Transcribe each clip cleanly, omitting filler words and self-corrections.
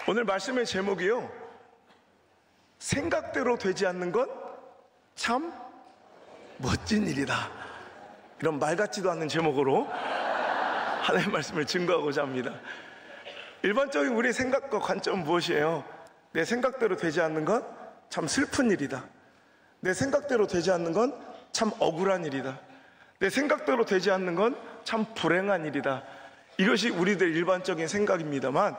오늘 말씀의 제목이요, 생각대로 되지 않는 건 참 멋진 일이다. 이런 말 같지도 않은 제목으로 하나님의 말씀을 증거하고자 합니다. 일반적인 우리의 생각과 관점은 무엇이에요? 내 생각대로 되지 않는 건 참 슬픈 일이다. 내 생각대로 되지 않는 건 참 억울한 일이다. 내 생각대로 되지 않는 건 참 불행한 일이다. 이것이 우리들 일반적인 생각입니다만,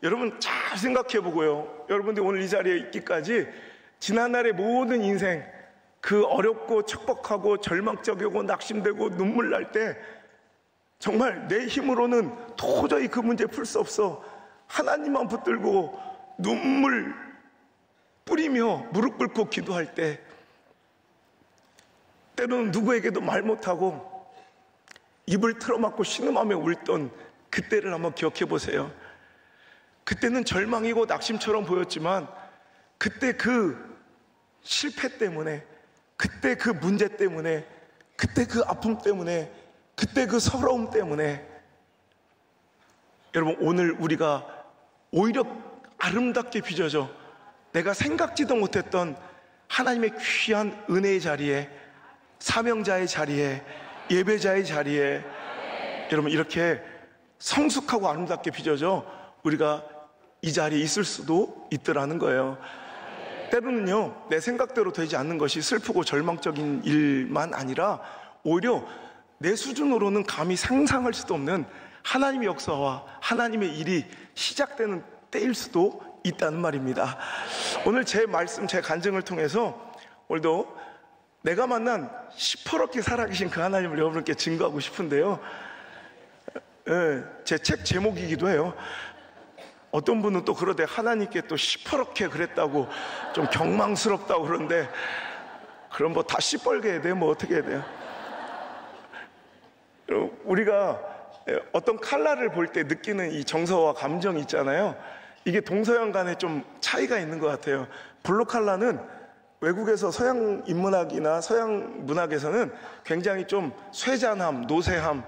여러분 잘 생각해 보고요, 여러분들이 오늘 이 자리에 있기까지 지난날의 모든 인생, 그 어렵고 척박하고 절망적이고 낙심되고 눈물 날 때 정말 내 힘으로는 도저히 그 문제 풀 수 없어 하나님만 붙들고 눈물 뿌리며 무릎 꿇고 기도할 때, 때로는 누구에게도 말 못하고 입을 틀어막고 신음하며 울던 그때를 한번 기억해 보세요. 그때는 절망이고 낙심처럼 보였지만, 그때 그 실패 때문에, 그때 그 문제 때문에, 그때 그 아픔 때문에, 그때 그 서러움 때문에, 여러분 오늘 우리가 오히려 아름답게 빚어져 내가 생각지도 못했던 하나님의 귀한 은혜의 자리에, 사명자의 자리에, 예배자의 자리에, 여러분 이렇게 성숙하고 아름답게 빚어져 우리가 이 자리에 있을 수도 있더라는 거예요. 때로는요, 내 생각대로 되지 않는 것이 슬프고 절망적인 일만 아니라 오히려 내 수준으로는 감히 상상할 수도 없는 하나님의 역사와 하나님의 일이 시작되는 때일 수도 있다는 말입니다. 오늘 제 말씀, 제 간증을 통해서 오늘도 내가 만난 시퍼렇게 살아계신 그 하나님을 여러분께 증거하고 싶은데요, 제 책 제목이기도 해요. 어떤 분은 또 그러대, 하나님께 또 시퍼렇게 그랬다고 좀 경망스럽다고 그러는데, 그럼 뭐 다 시뻘게 해야 돼요? 뭐 어떻게 해야 돼요? 우리가 어떤 컬러를 볼 때 느끼는 이 정서와 감정이 있잖아요. 이게 동서양 간에 좀 차이가 있는 것 같아요. 블루 컬러는 외국에서 서양 인문학이나 서양 문학에서는 굉장히 좀 쇠잔함, 노쇠함,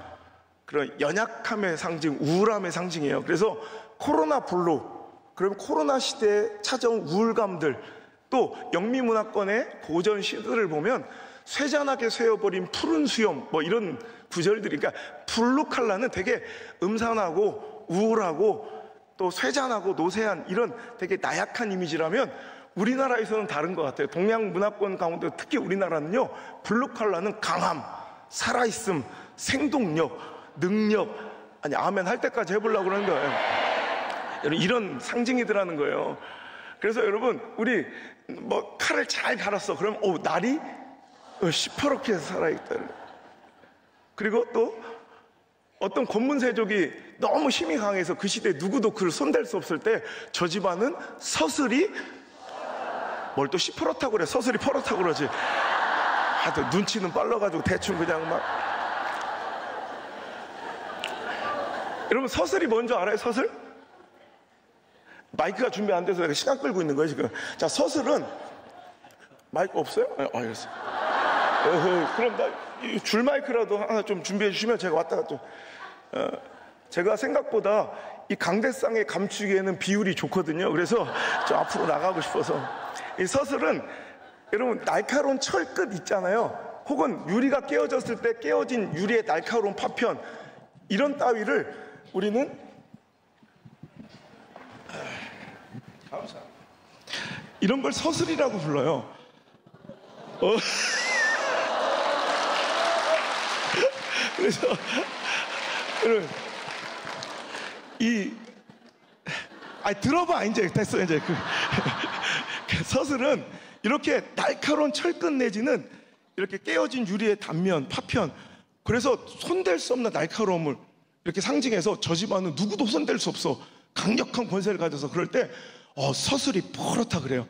그런 연약함의 상징, 우울함의 상징이에요. 그래서 코로나 블루, 그러면 코로나 시대에 찾아온 우울감들, 또 영미문화권의 고전 시들을 보면 쇠잔하게 쇠어버린 푸른 수염, 뭐 이런 구절들이, 그러니까 블루 컬러는 되게 음산하고 우울하고 또 쇠잔하고 노쇠한 이런 되게 나약한 이미지라면, 우리나라에서는 다른 것 같아요. 동양 문화권 가운데 특히 우리나라는요, 블루 컬러는 강함, 살아있음, 생동력, 능력, 아니 아멘 할 때까지 해보려고 그러는 거예요. 여러분 이런 상징이더라는 거예요. 그래서 여러분 우리 뭐 칼을 잘 갈았어, 그럼 날이 시퍼렇게 살아있다. 그리고 또 어떤 권문세족이 너무 힘이 강해서 그 시대에 누구도 그를 손댈 수 없을 때, 저 집안은 서슬이, 뭘 또 시퍼렇다고 그래, 서슬이 퍼렇다고 그러지. 하여튼 눈치는 빨라가지고 대충 그냥 막. 여러분 서슬이 뭔지 알아요? 서슬? 마이크가 준비 안 돼서 내가 시간 끌고 있는 거예요 지금. 자, 서슬은 마이크 없어요? 알겠어요. 그럼 나 줄 마이크라도 하나 좀 준비해 주시면 제가 왔다가 좀. 제가 생각보다 이 강대상에 감추기에는 비율이 좋거든요. 그래서 좀 앞으로 나가고 싶어서. 이 서슬은 여러분 날카로운 철끝 있잖아요. 혹은 유리가 깨어졌을 때 깨어진 유리의 날카로운 파편, 이런 따위를 우리는 이런 걸 서슬이라고 불러요. 그래서 여러분 들어봐 이제 됐어 이제 서슬은 이렇게 날카로운 철끝 내지는 이렇게 깨어진 유리의 단면, 파편, 그래서 손댈 수 없는 날카로움을 이렇게 상징해서 저 집안은 누구도 손댈 수 없어, 강력한 권세를 가져서, 그럴 때 서슬이 퍼렇다 그래요.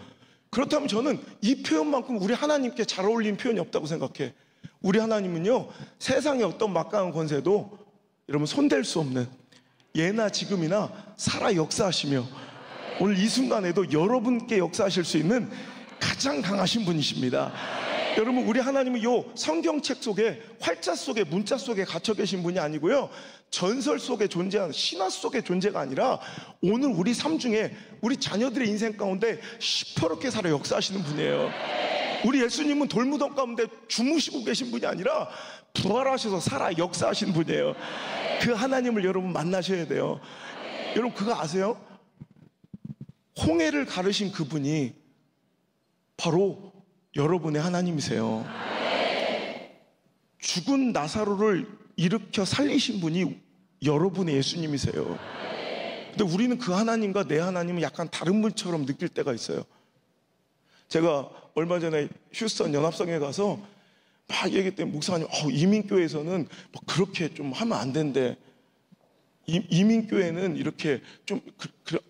그렇다면 저는 이 표현만큼 우리 하나님께 잘 어울리는 표현이 없다고 생각해. 우리 하나님은요, 세상의 어떤 막강한 권세도 여러분 손댈 수 없는, 예나 지금이나 살아 역사하시며 오늘 이 순간에도 여러분께 역사하실 수 있는 가장 강하신 분이십니다. 여러분, 우리 하나님은 요 성경책 속에, 활자 속에, 문자 속에 갇혀 계신 분이 아니고요, 전설 속에 존재하는, 신화 속의 존재가 아니라 오늘 우리 삶 중에 우리 자녀들의 인생 가운데 시퍼렇게 살아 역사하시는 분이에요. 우리 예수님은 돌무덤 가운데 주무시고 계신 분이 아니라 부활하셔서 살아 역사하시는 분이에요. 그 하나님을 여러분 만나셔야 돼요. 여러분, 그거 아세요? 홍해를 가르신 그분이 바로 여러분의 하나님이세요. 죽은 나사로를 일으켜 살리신 분이 여러분의 예수님이세요. 근데 우리는 그 하나님과 내 하나님은 약간 다른 분처럼 느낄 때가 있어요. 제가 얼마 전에 휴스턴 연합성에 가서 막 얘기했더니 목사님, 이민교회에서는 뭐 그렇게 좀 하면 안 된대. 이민교회는 이렇게 좀,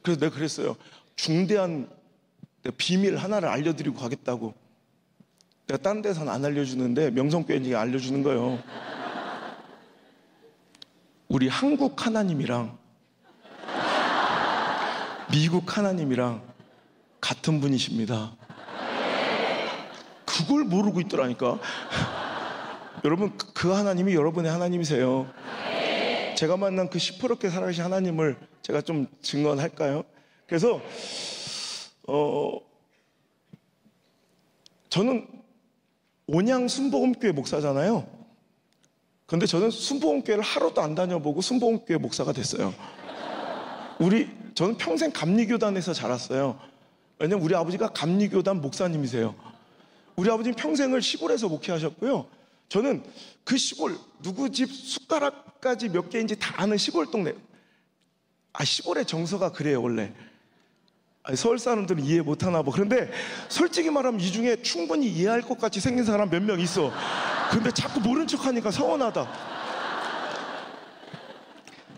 그래서 내가 그랬어요. 중대한 비밀 하나를 알려드리고 가겠다고. 내가 딴 데서는 안 알려주는데 명성교회는 알려주는 거예요. 우리 한국 하나님이랑 미국 하나님이랑 같은 분이십니다. 그걸 모르고 있더라니까. 여러분, 그 하나님이 여러분의 하나님이세요. 제가 만난 그 시퍼렇게 살아계신 하나님을 제가 좀 증언할까요? 그래서 저는 온양 순복음교회 목사잖아요. 근데 저는 순복음교회를 하루도 안 다녀보고 순복음교회 목사가 됐어요. 저는 평생 감리교단에서 자랐어요. 왜냐면 우리 아버지가 감리교단 목사님이세요. 우리 아버지는 평생을 시골에서 목회하셨고요. 저는 그 시골, 누구 집 숟가락까지 몇 개인지 다 아는 시골 동네. 시골의 정서가 그래요, 원래. 서울 사람들은 이해 못하나 봐. 그런데 솔직히 말하면 이 중에 충분히 이해할 것 같이 생긴 사람 몇 명 있어. 근데 자꾸 모른 척 하니까 서운하다.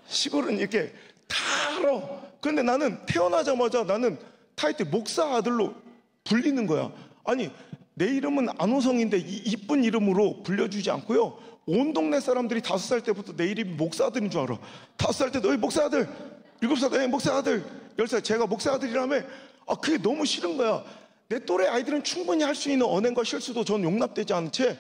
시골은 이렇게 다 알아. 그런데 나는 태어나자마자 나는 타이틀 목사 아들로 불리는 거야. 아니, 내 이름은 안호성인데 이쁜 이름으로 불려주지 않고요, 온 동네 사람들이 5살 때부터 내 이름이 목사 아들인 줄 알아. 5살 때 너희 목사 아들, 7살 때 목사 아들, 10살 제가 목사 아들이라며. 그게 너무 싫은 거야. 내 또래 아이들은 충분히 할 수 있는 언행과 실수도 전 용납되지 않은 채,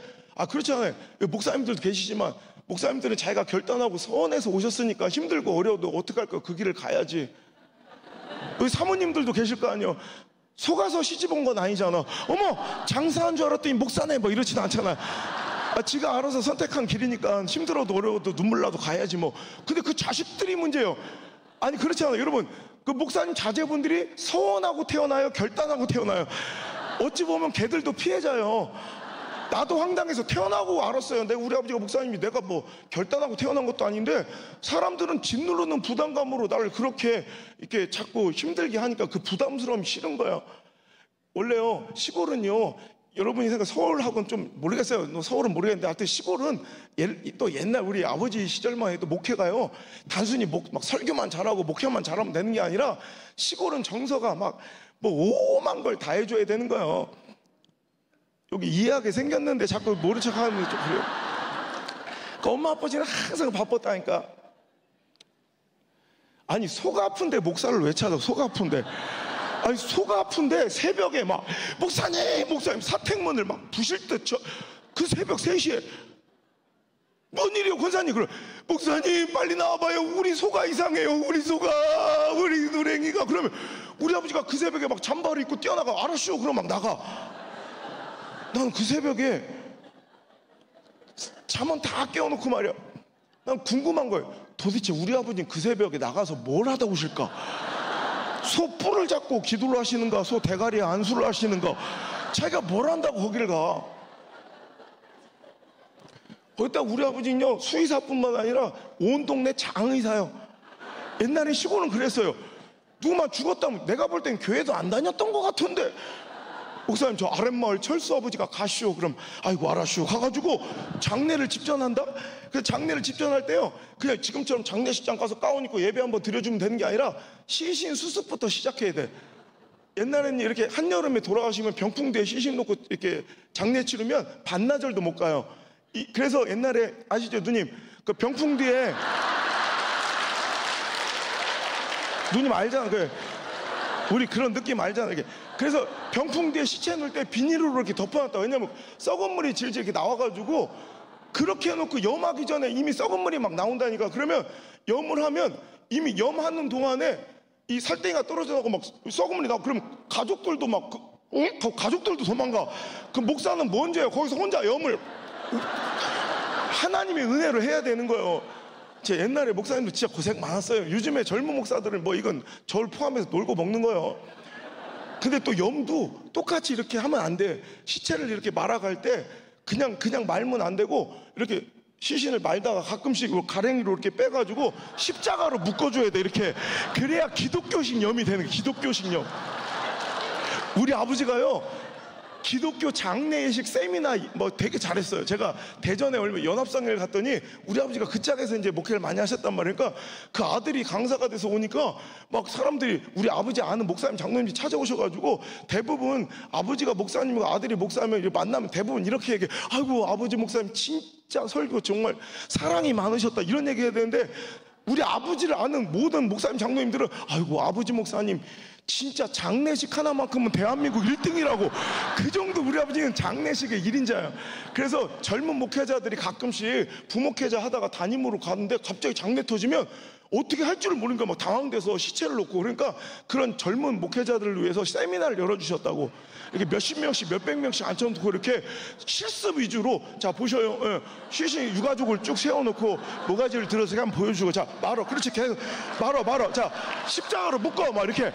그렇잖아요. 목사님들도 계시지만 목사님들은 자기가 결단하고 서원에서 오셨으니까 힘들고 어려워도 어떡할까, 그 길을 가야지. 여기 사모님들도 계실 거 아니에요. 속아서 시집 온 건 아니잖아. 어머, 장사한 줄 알았더니 목사네, 뭐 이러지도 않잖아. 지가 알아서 선택한 길이니까 힘들어도 어려워도 눈물 나도 가야지 뭐. 근데 그 자식들이 문제예요. 아니, 그렇지 않아요, 여러분. 그 목사님 자제분들이 서원하고 태어나요, 결단하고 태어나요? 어찌 보면 걔들도 피해자예요. 나도 황당해서 태어나고 알았어요. 우리 아버지가 목사님이 내가 뭐 결단하고 태어난 것도 아닌데, 사람들은 짓누르는 부담감으로 나를 그렇게 이렇게 자꾸 힘들게 하니까 그 부담스러움이 싫은 거야. 원래요, 시골은요, 여러분이 생각 서울하고는 좀 모르겠어요. 서울은 모르겠는데 하여튼 시골은 또 옛날 우리 아버지 시절만 해도 목회가요, 단순히 막 설교만 잘하고 목회만 잘하면 되는 게 아니라 시골은 정서가 막 뭐 오만 걸 다 해줘야 되는 거예요. 여기 이해하게 생겼는데 자꾸 모른 척 하는 게 좀 그래요. 그러니까 엄마 아빠지는 항상 바빴다니까. 아니, 속 아픈데 목사를 왜 찾아? 속 아픈데. 아니, 속 아픈데 새벽에 막 목사님 사택문을 막 부실 듯 그 새벽 3시에 뭔 일이요 권사님? 그래, 목사님 빨리 나와봐요, 우리 소가 이상해요, 우리 소가, 우리 누랭이가. 그러면 우리 아버지가 그 새벽에 막 잠바를 입고 뛰어나가. 알았슈. 그럼 막 나가. 난 그 새벽에 잠은 다 깨워놓고 말이야, 난 궁금한 거예요. 도대체 우리 아버지는 그 새벽에 나가서 뭘 하다 오실까? 소 뿔을 잡고 기도를 하시는가, 소 대가리에 안수를 하시는가, 자기가 뭘 한다고 거기를 가? 거기다 우리 아버지는요, 수의사뿐만 아니라 온 동네 장의사요. 옛날에 시골은 그랬어요. 누구만 죽었다면 내가 볼 땐 교회도 안 다녔던 것 같은데, 목사님 저 아랫마을 철수 아버지가 가시오. 그럼 아이고 알았슈 가가지고 장례를 집전한다. 그 장례를 집전할 때요, 그냥 지금처럼 장례식장 가서 가운 입고 예배 한번 드려주면 되는 게 아니라 시신 수습부터 시작해야 돼. 옛날에는 이렇게 한여름에 돌아가시면 병풍 뒤에 시신 놓고 이렇게 장례 치르면 반나절도 못 가요. 그래서 옛날에 아시죠, 누님? 그 병풍 뒤에 누님 알잖아. 우리 그런 느낌 알잖아요. 이게. 그래서 병풍 뒤에 시체 놓을 때 비닐로 이렇게 덮어놨다. 왜냐면 썩은 물이 질질 이렇게 나와가지고 그렇게 해놓고 염하기 전에 이미 썩은 물이 막 나온다니까. 그러면 염을 하면 이미 염하는 동안에 이 살덩이가 떨어져 나고 막 썩은 물이 나고, 그럼 가족들도 막 가족들도 도망가. 그 목사는 뭔지예요? 거기서 혼자 염을 하나님의 은혜로 해야 되는 거예요. 제 옛날에 목사님도 진짜 고생 많았어요. 요즘에 젊은 목사들은 뭐 이건 절 포함해서 놀고 먹는 거예요. 근데 또 염도 똑같이 이렇게 하면 안 돼. 시체를 이렇게 말아갈 때 그냥 말면 안 되고 이렇게 시신을 말다가 가끔씩 가랭이로 이렇게 빼가지고 십자가로 묶어줘야 돼. 이렇게. 그래야 기독교식 염이 되는 거예요. 기독교식 염. 우리 아버지가요, 기독교 장례식 세미나 뭐 되게 잘했어요. 제가 대전에 얼마 연합성회를 갔더니 우리 아버지가 그 짝에서 이제 목회를 많이 하셨단 말이니까 그 아들이 강사가 돼서 오니까 막 사람들이 우리 아버지 아는 목사님 장로님이 찾아오셔가지고 대부분 아버지가 목사님이고 아들이 목사님을 만나면 대부분 이렇게 얘기해. 아이고 아버지 목사님 진짜 설교 정말 사랑이 많으셨다 이런 얘기 해야 되는데, 우리 아버지를 아는 모든 목사님 장로님들은 아이고 아버지 목사님 진짜 장례식 하나만큼은 대한민국 1등이라고. 그 정도 우리 아버지는 장례식의 1인자예요. 그래서 젊은 목회자들이 가끔씩 부목회자 하다가 담임으로 가는데 갑자기 장례 터지면 어떻게 할 줄을 모르니까 막 당황돼서 시체를 놓고, 그러니까 그런 젊은 목회자들을 위해서 세미나를 열어주셨다고. 이렇게 몇십 명씩 몇백 명씩 앉혀놓고 이렇게 실습 위주로, 자 보셔요. 예. 시신 유가족을 쭉 세워놓고 모가지를 들어서 한번 보여주고, 자 말어. 그렇지. 계속 말어. 자 십자가로 묶어. 막 이렇게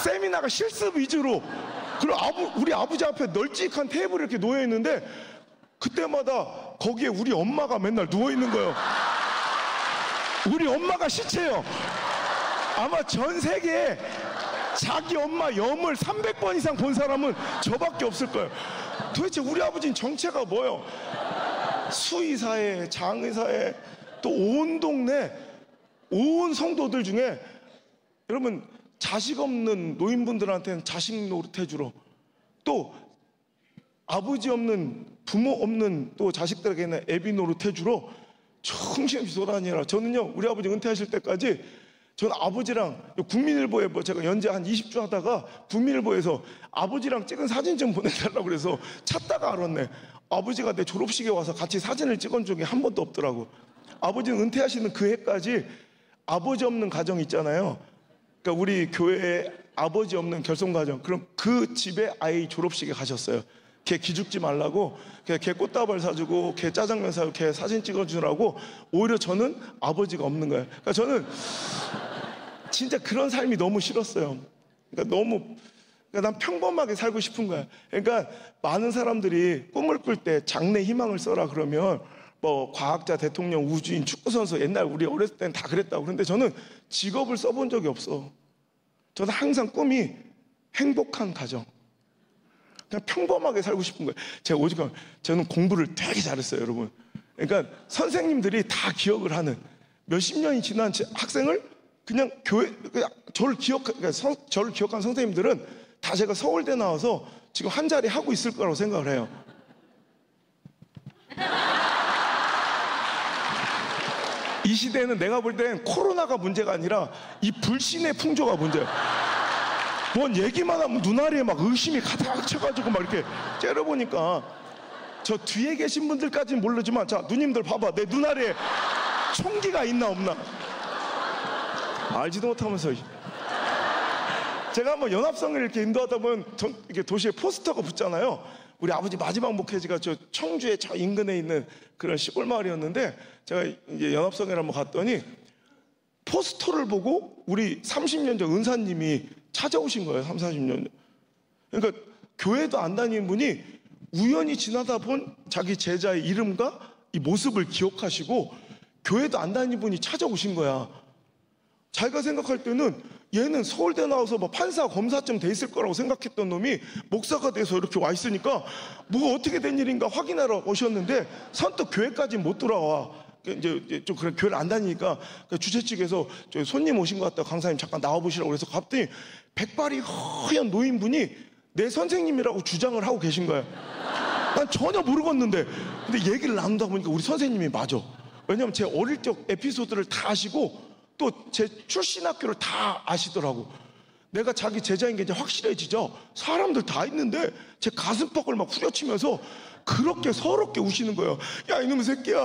세미나가 실습 위주로. 그리고 우리 아버지 앞에 널찍한 테이블이 이렇게 놓여있는데 그때마다 거기에 우리 엄마가 맨날 누워있는 거예요. 우리 엄마가 시체예요. 아마 전 세계에 자기 엄마 염을 300번 이상 본 사람은 저밖에 없을 거예요. 도대체 우리 아버지는 정체가 뭐예요? 수의사에, 장의사에, 또 온 동네 온 성도들 중에 여러분 자식 없는 노인분들한테는 자식 노릇해주러, 또 아버지 없는 부모 없는 또 자식들에게는 애비 노릇해주러 정신없이 돌아다니라. 저는요 우리 아버지 은퇴하실 때까지 저는 아버지랑 국민일보에 뭐 제가 연재 한 20주 하다가 국민일보에서 아버지랑 찍은 사진 좀 보내달라고 그래서 찾다가 알았네. 아버지가 내 졸업식에 와서 같이 사진을 찍은 적이 한 번도 없더라고. 아버지는 은퇴하시는 그 해까지 아버지 없는 가정 있잖아요. 그러니까 우리 교회에 아버지 없는 결손가정, 그럼 그 집에 아이 졸업식에 가셨어요. 걔 기죽지 말라고, 걔 꽃다발 사주고, 걔 짜장면 사주고, 걔 사진 찍어주라고. 오히려 저는 아버지가 없는 거예요. 그러니까 저는 진짜 그런 삶이 너무 싫었어요. 그러니까 난 평범하게 살고 싶은 거야. 그러니까 많은 사람들이 꿈을 꿀 때 장래 희망을 써라 그러면 뭐 과학자, 대통령, 우주인, 축구선수, 옛날 우리 어렸을 때는 다 그랬다고. 그런데 저는 직업을 써본 적이 없어. 저는 항상 꿈이 행복한 가정, 그냥 평범하게 살고 싶은 거예요. 제가 오직 저는 공부를 되게 잘했어요, 여러분. 그러니까 선생님들이 다 기억을 하는, 몇십 년이 지난 학생을 그냥 저를 기억한 선생님들은 다 제가 서울대 나와서 지금 한 자리 하고 있을 거라고 생각을 해요. 이 시대는 내가 볼 땐 코로나가 문제가 아니라 이 불신의 풍조가 문제야. 뭔 얘기만 하면 눈알에 막 의심이 가득 차가지고 막 이렇게 째려보니까, 저 뒤에 계신 분들까지는 모르지만, 자 누님들 봐봐, 내 눈알에 총기가 있나 없나 알지도 못하면서. 제가 한번 연합성을 이렇게 인도하다 보면 이렇게 도시에 포스터가 붙잖아요. 우리 아버지 마지막 목회지가 저 청주의 저 인근에 있는 그런 시골 마을이었는데, 제가 이제 연합성회를 한번 갔더니 포스터를 보고 우리 30년 전 은사님이 찾아오신 거예요. 30, 40년. 그러니까 교회도 안 다니는 분이 우연히 지나다 본 자기 제자의 이름과 이 모습을 기억하시고 교회도 안 다니는 분이 찾아오신 거야. 자기가 생각할 때는 얘는 서울대 나와서 뭐 판사 검사쯤 돼 있을 거라고 생각했던 놈이 목사가 돼서 이렇게 와 있으니까 뭐가 어떻게 된 일인가 확인하러 오셨는데 선뜻 교회까지 못 돌아와. 이제 좀 그런 교회를 안 다니니까 주최 측에서 손님 오신 것 같다, 강사님 잠깐 나와 보시라고 그래서 갔더니 백발이 허연 노인분이 내 선생님이라고 주장을 하고 계신 거야. 난 전혀 모르겠는데, 근데 얘기를 나누다 보니까 우리 선생님이 맞아. 왜냐면 제 어릴 적 에피소드를 다 아시고 또 제 출신 학교를 다 아시더라고. 내가 자기 제자인 게 이제 확실해지죠. 사람들 다 있는데 제 가슴팍을 막 후려치면서 그렇게 서럽게 우시는 거예요. 야 이놈 새끼야,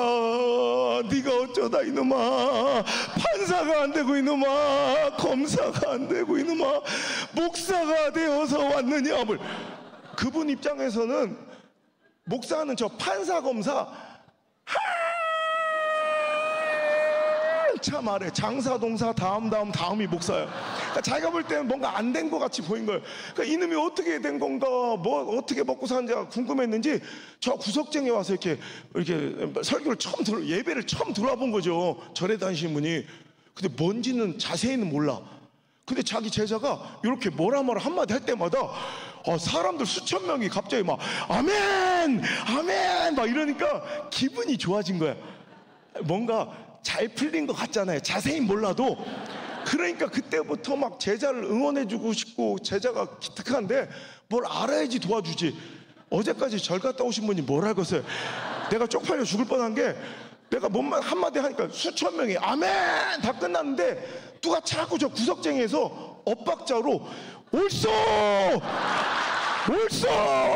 네가 어쩌다 이놈아, 판사가 안 되고 이놈아, 검사가 안 되고 이놈아, 목사가 되어서 왔느냐. 그분 입장에서는 목사는 저 판사 검사 한참 아래, 장사 동사 다음이 목사예요. 그러니까 자기가 볼 때는 뭔가 안 된 것 같이 보인 거예요. 그러니까 이놈이 어떻게 된 건가, 뭐 어떻게 먹고 사는지가 궁금했는지 저 구석쟁이 와서 이렇게 설교를 예배를 처음 들어와 본 거죠. 절에 다니시는 분이. 근데 뭔지는 자세히는 몰라. 근데 자기 제자가 이렇게 뭐라 한마디 할 때마다 사람들 수천 명이 갑자기 막 아멘 아멘 막 이러니까 기분이 좋아진 거야. 뭔가 잘 풀린 것 같잖아요. 자세히 몰라도. 그러니까 그때부터 막 제자를 응원해주고 싶고, 제자가 기특한데 뭘 알아야지 도와주지. 어제까지 절 갔다 오신 분이 뭘 알겠어요. 내가 쪽팔려 죽을 뻔한 게, 내가 뭔 한마디 하니까 수천 명이 아멘 다 끝났는데 누가 자꾸 저 구석쟁이에서 엇박자로 옳소 옳소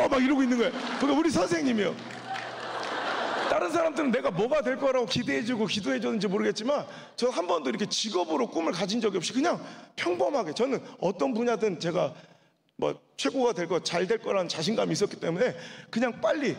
막 이러고 있는 거예요. 그러니까 우리 선생님이요. 다른 사람들은 내가 뭐가 될 거라고 기대해주고 기도해줬는지 모르겠지만, 저 한 번도 이렇게 직업으로 꿈을 가진 적이 없이 그냥 평범하게, 저는 어떤 분야든 제가 뭐 최고가 될 거, 잘 될 거라는 자신감이 있었기 때문에 그냥 빨리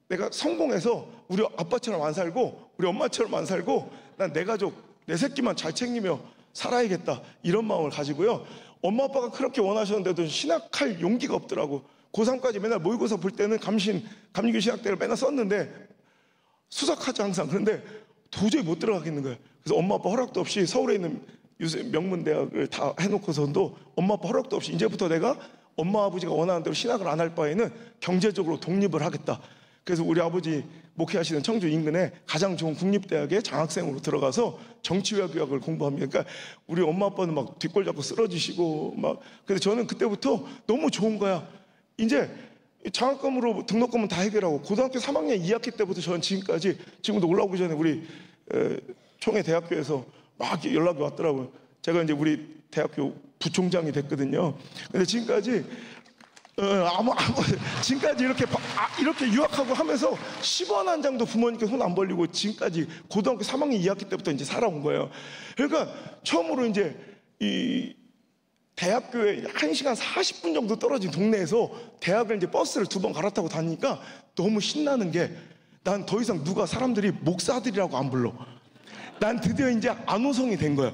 내가 성공해서 우리 아빠처럼 안 살고 우리 엄마처럼 안 살고 난 내 가족, 내 새끼만 잘 챙기며 살아야겠다, 이런 마음을 가지고요. 엄마 아빠가 그렇게 원하셨는데도 신학할 용기가 없더라고. 고3까지 맨날 모의고사 볼 때는 감리교 신학대를 맨날 썼는데 수석하지 항상. 그런데 도저히 못 들어가겠는 거예요. 그래서 엄마 아빠 허락도 없이 서울에 있는 요새 명문대학을 다 해놓고서도 엄마 아빠 허락도 없이 이제부터 내가 엄마 아버지가 원하는 대로 신학을 안 할 바에는 경제적으로 독립을 하겠다. 그래서 우리 아버지 목회하시는 청주 인근에 가장 좋은 국립대학에 장학생으로 들어가서 정치외교학을 공부합니다. 그러니까 우리 엄마 아빠는 막 뒷골 잡고 쓰러지시고 막. 그래서 저는 그때부터 너무 좋은 거야. 이제 장학금으로 등록금은 다 해결하고, 고등학교 3학년 2학기 때부터 저는 지금까지, 지금도 올라오기 전에 우리 총회 대학교에서 막 연락이 왔더라고요. 제가 이제 우리 대학교 부총장이 됐거든요. 근데 지금까지 지금까지 이렇게 유학하고 하면서 10원 한 장도 부모님께 손 안 벌리고 지금까지 고등학교 3학년 2학기 때부터 이제 살아온 거예요. 그러니까 처음으로 이제 이 대학교에 1시간 40분 정도 떨어진 동네에서 대학을 이제 버스를 2번 갈아타고 다니니까 너무 신나는 게, 난 더 이상 누가 사람들이 목사들이라고 안 불러. 난 드디어 이제 안호성이 된 거야.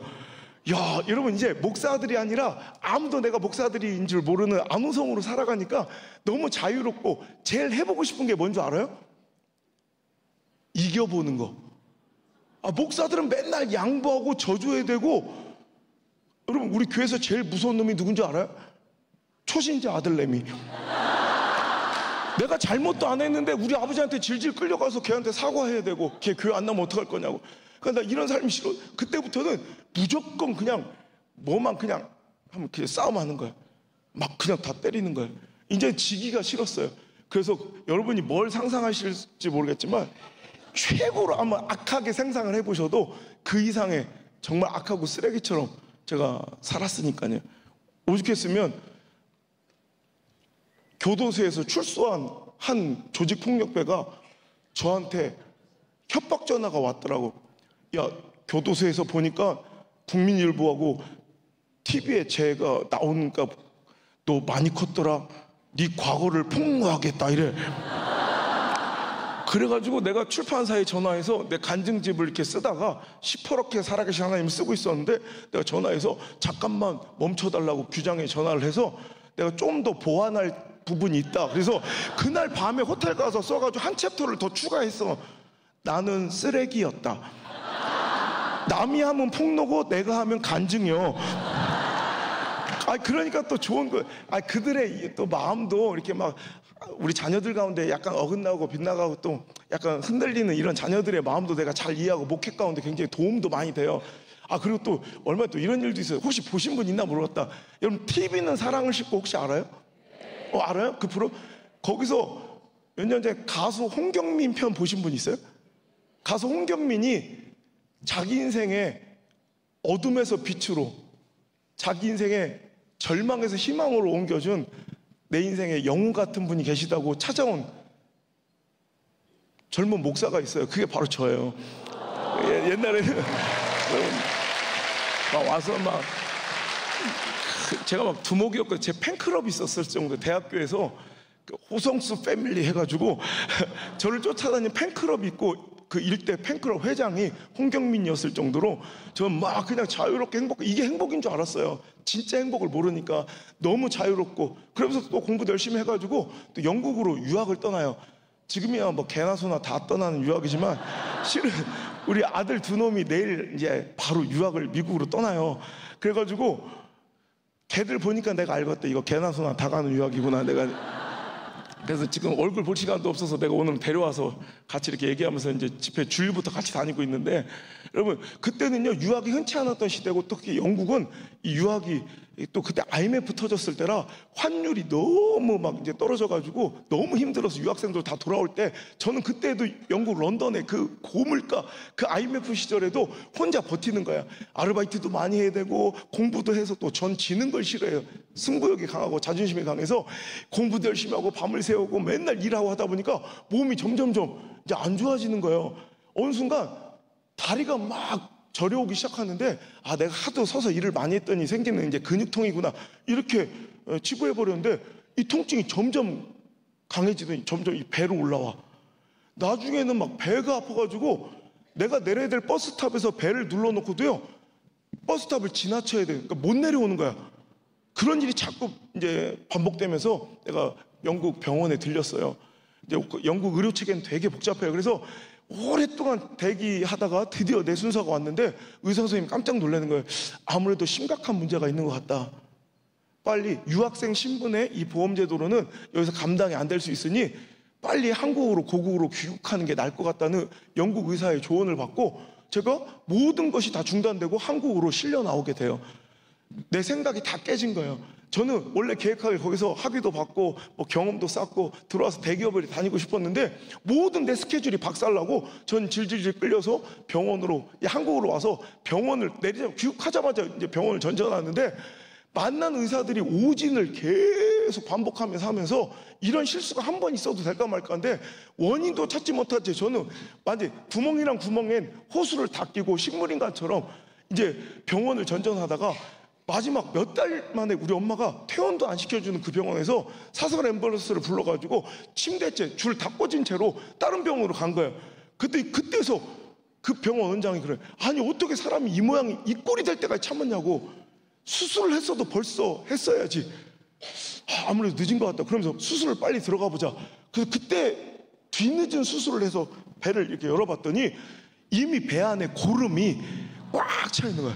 야, 여러분, 이제 목사들이 아니라 아무도 내가 목사들인 줄 모르는 안호성으로 살아가니까 너무 자유롭고, 제일 해보고 싶은 게 뭔지 알아요? 이겨보는 거. 목사들은 맨날 양보하고 저주해야 되고. 여러분, 우리 교회에서 제일 무서운 놈이 누군지 알아요? 초신자 아들내미. 내가 잘못도 안 했는데 우리 아버지한테 질질 끌려가서 걔한테 사과해야 되고, 걔 교회 안 나면 어떡할 거냐고. 그러니까 나 이런 삶이 싫어. 그때부터는 무조건 그냥 뭐만 그냥 하면 그냥 싸움하는 거야. 막 그냥 다 때리는 거야. 이제 지기가 싫었어요. 그래서 여러분이 뭘 상상하실지 모르겠지만 최고로 한번 악하게 상상을 해보셔도 그 이상의 정말 악하고 쓰레기처럼 제가 살았으니까요. 오죽했으면 교도소에서 출소한 한 조직폭력배가 저한테 협박 전화가 왔더라고. 야, 교도소에서 보니까 국민일보하고 TV에 제가 나오니까 너 많이 컸더라. 네 과거를 폭로하겠다 이래. 그래가지고 내가 출판사에 전화해서 내 간증집을 이렇게 쓰다가 시퍼렇게 살아계신 하나님을 쓰고 있었는데, 내가 전화해서 잠깐만 멈춰달라고 규장에 전화를 해서 내가 좀 더 보완할 부분이 있다. 그래서 그날 밤에 호텔 가서 써가지고 한 챕터를 더 추가했어. 나는 쓰레기였다. 남이 하면 폭로고 내가 하면 간증이요. 그러니까 또 좋은 거. 그들의 또 마음도 이렇게 막 우리 자녀들 가운데 약간 어긋나고 빗나가고 또 약간 흔들리는 이런 자녀들의 마음도 내가 잘 이해하고 목회 가운데 굉장히 도움도 많이 돼요. 그리고 또 얼마 또 이런 일도 있어요. 혹시 보신 분 있나 모르겠다. 여러분, TV는 사랑을 싣고 혹시 알아요? 알아요? 그 프로? 거기서 몇 년 전에 가수 홍경민 편 보신 분 있어요? 가수 홍경민이 자기 인생의 어둠에서 빛으로, 자기 인생의 절망에서 희망으로 옮겨준 내 인생에 영웅 같은 분이 계시다고 찾아온 젊은 목사가 있어요. 그게 바로 저예요. 옛날에는 막 와서 막 제가 막 두목이었고 제 팬클럽이 있었을 정도. 대학교에서 호성수 패밀리 해가지고 저를 쫓아다니는 팬클럽이 있고 그 일대 팬클럽 회장이 홍경민이었을 정도로 저는 막 그냥 자유롭게 이게 행복인 줄 알았어요. 진짜 행복을 모르니까 너무 자유롭고. 그러면서 또 공부도 열심히 해가지고 또 영국으로 유학을 떠나요. 지금이야 뭐 개나 소나 다 떠나는 유학이지만 실은 우리 아들 두 놈이 내일 이제 바로 유학을 미국으로 떠나요. 그래가지고 걔들 보니까 내가 알겠다. 이거 개나 소나 다 가는 유학이구나. 그래서 지금 얼굴 볼 시간도 없어서 내가 오늘 데려와서 같이 이렇게 얘기하면서 이제 집회 주일부터 같이 다니고 있는데, 여러분 그때는요 유학이 흔치 않았던 시대고, 특히 영국은 이 유학이 또 그때 IMF 터졌을 때라 환율이 너무 막 이제 떨어져가지고 너무 힘들어서 유학생들 다 돌아올 때, 저는 그때도 영국 런던에 그 고물가 그 IMF 시절에도 혼자 버티는 거야. 아르바이트도 많이 해야 되고 공부도 해서, 또 전 지는 걸 싫어해요. 승부욕이 강하고 자존심이 강해서 공부도 열심히 하고 밤을 새우고 맨날 일하고 하다 보니까 몸이 점점점 이제 안 좋아지는 거예요. 어느 순간 다리가 막 저려오기 시작하는데, 아 내가 하도 서서 일을 많이 했더니 생기는 이제 근육통이구나 이렇게 치부해버렸는데, 이 통증이 점점 강해지더니 점점 이 배로 올라와. 나중에는 막 배가 아파가지고 내가 내려야 될 버스탑에서 배를 눌러놓고도요 버스탑을 지나쳐야 돼. 그러니까 못 내려오는 거야. 그런 일이 자꾸 이제 반복되면서 내가 영국 병원에 들렸어요. 이제 영국 의료 체계는 되게 복잡해요. 그래서 오랫동안 대기하다가 드디어 내 순서가 왔는데 의사 선생님이 깜짝 놀라는 거예요. 아무래도 심각한 문제가 있는 것 같다. 빨리 유학생 신분의 이 보험제도로는 여기서 감당이 안 될 수 있으니 빨리 한국으로 고국으로 귀국하는 게 나을 것 같다는 영국 의사의 조언을 받고, 제가 모든 것이 다 중단되고 한국으로 실려 나오게 돼요. 내 생각이 다 깨진 거예요. 저는 원래 계획하게 거기서 학위도 받고 뭐 경험도 쌓고 들어와서 대기업을 다니고 싶었는데, 모든 내 스케줄이 박살나고 전 질질질 끌려서 병원으로, 한국으로 와서 병원을 귀국하자마자 이제 병원을 전전하는데, 만난 의사들이 오진을 계속 반복하면서 하면서 이런 실수가 한 번 있어도 될까 말까인데 원인도 찾지 못한 채 저는 완전히 구멍이랑 구멍엔 호수를 다 끼고 식물인간처럼 이제 병원을 전전하다가, 마지막 몇 달 만에 우리 엄마가 퇴원도 안 시켜주는 그 병원에서 사설 앰뷸런스를 불러가지고 침대째 줄 다 꽂은 채로 다른 병원으로 간 거예요. 그때서 그 병원 원장이 그래, 아니 어떻게 사람이 이 모양이 이 꼴이 될 때까지 참았냐고. 수술을 했어도 벌써 했어야지. 아무래도 늦은 것 같다. 그러면서 수술을 빨리 들어가 보자. 그래서 그때 뒤늦은 수술을 해서 배를 이렇게 열어봤더니 이미 배 안에 고름이 꽉 차 있는 거야.